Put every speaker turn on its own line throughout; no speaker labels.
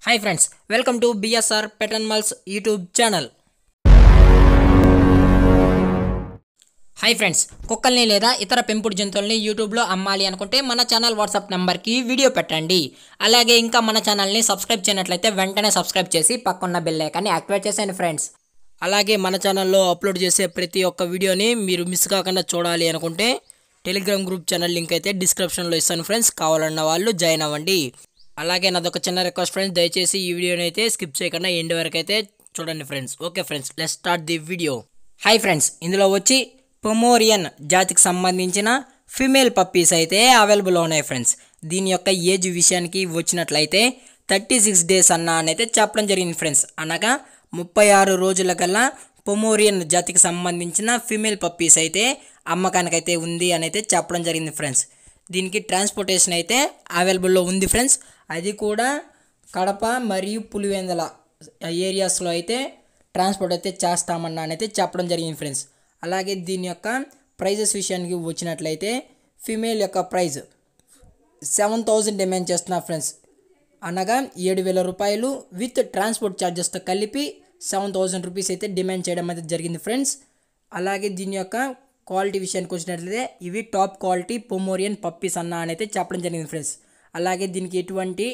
Hi friends, welcome to BSR pet animals YouTube channel. Hi friends, కుక్కల్ని లేదా ఇతర పెంపుడు జంతువుల్ని యూట్యూబ్లో అమ్మాలి అనుకుంటే మన ఛానల్ వాట్సాప్ నెంబర్కి వీడియో పెట్టండి. అలాగే ఇంకా మన ఛానల్ని సబ్స్క్రైబ్ చేయనట్లయితే వెంటనే సబ్స్క్రైబ్ చేసి పక్కన్న బెల్ ఐకాన్ని యాక్టివేట్ చేసేయండి ఫ్రెండ్స్. అలాగే మన ఛానల్లో అప్లోడ్ చేసే ప్రతి ఒక్క వీడియోని మీరు మిస్ కాకుండా చూడాలి అనుకుంటే టెలిగ్రామ్ గ్రూప్ ఛానల్ లింక్ అయితే డిస్క్రిప్షన్లో ఇస్తాను ఫ్రెండ్స్, కావాలన్న వాళ్ళు జాయిన్ అవ్వండి. అలాగే నాదొక చిన్న రిక్వెస్ట్ ఫ్రెండ్స్, దయచేసి ఈ వీడియోని అయితే స్కిప్ చేయకుండా ఎండ్ వరకు అయితే చూడండి friends. Okay friends, let's start the video. Hi friends, ఇందులో వచ్చి పొమోరియన్ జాతికి సంబంధించిన ఫీమేల్ పప్పీస్ అయితే అవైలబుల్ ఉన్నాయి ఫ్రెండ్స్. దీని యొక్క ఏజ్ విషయానికి వచ్చినట్లయితే 36 డేస్ అయితే చెప్పడం జరిగింది ఫ్రెండ్స్. అనగా 36 రోజుల కల్లా పొమోరియన్ జాతికి సంబంధించిన ఫీమేల్ పప్పీస్ అయితే అమ్మకానికైతే ఉంది అని అయితే చెప్పడం జరిగింది ఫ్రెండ్స్. దీనికి ట్రాన్స్పోర్టేషన్ అయితే అవైలబుల్లో ఉంది ఫ్రెండ్స్. అది కూడా కడప మరియు పులివెందుల ఏరియాస్లో అయితే ట్రాన్స్పోర్ట్ అయితే చేస్తామన్నా అయితే చెప్పడం జరిగింది ఫ్రెండ్స్. అలాగే దీని యొక్క ప్రైజెస్ విషయానికి వచ్చినట్లయితే ఫీమేల్ యొక్క ప్రైజ్ 7,000 డిమాండ్ చేస్తున్నా ఫ్రెండ్స్. అనగా 7,000 రూపాయలు విత్ ట్రాన్స్పోర్ట్ ఛార్జెస్తో కలిపి 7,000 రూపీస్ అయితే డిమాండ్ చేయడం అయితే జరిగింది ఫ్రెండ్స్. అలాగే దీని యొక్క క్వాలిటీ విషయానికి వచ్చినట్లయితే ఇవి టాప్ క్వాలిటీ పొమోరియన్ పప్పీస్ అని అయితే చెప్పడం జరిగింది ఫ్రెండ్స్. అలాగే దీనికి ఎటువంటి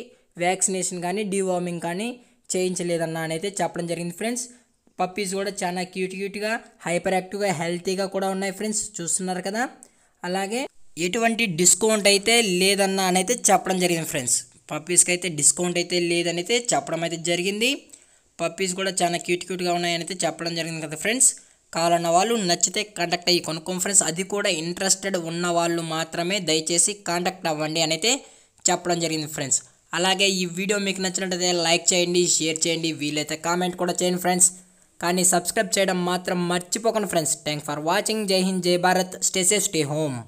వ్యాక్సినేషన్ కానీ డీవార్మింగ్ కానీ చేయించలేదన్నా అయితే చెప్పడం జరిగింది ఫ్రెండ్స్. పప్పీస్ కూడా చాలా క్యూట్గా హైపర్ యాక్టివ్గా హెల్తీగా కూడా ఉన్నాయి ఫ్రెండ్స్, చూస్తున్నారు కదా. అలాగే ఎటువంటి డిస్కౌంట్ అయితే లేదన్నా అయితే చెప్పడం జరిగింది ఫ్రెండ్స్. పప్పీస్కి అయితే డిస్కౌంట్ అయితే లేదని అయితే చెప్పడం అయితే జరిగింది. పప్పీస్ కూడా చాలా క్యూట్గా ఉన్నాయని అయితే చెప్పడం జరిగింది కదా ఫ్రెండ్స్. కావాలన్న వాళ్ళు నచ్చితే కాంటాక్ట్ అయ్యి కొనుక్కోం ఫ్రెండ్స్. అది కూడా ఇంట్రెస్టెడ్ ఉన్న వాళ్ళు మాత్రమే దయచేసి కాంటాక్ట్ అవ్వండి అని అయితే చెప్పడం జరిగింది ఫ్రెండ్స్. అలాగే ఈ వీడియో మీకు నచ్చినట్లయితే లైక్ చేయండి, షేర్ చేయండి, వీలైతే కామెంట్ కూడా చేయండి ఫ్రెండ్స్. కానీ సబ్స్క్రైబ్ చేయడం మాత్రం మర్చిపోకండి ఫ్రెండ్స్. Thanks for watching. జై హింద్, జై Bharat. Stay safe, stay home.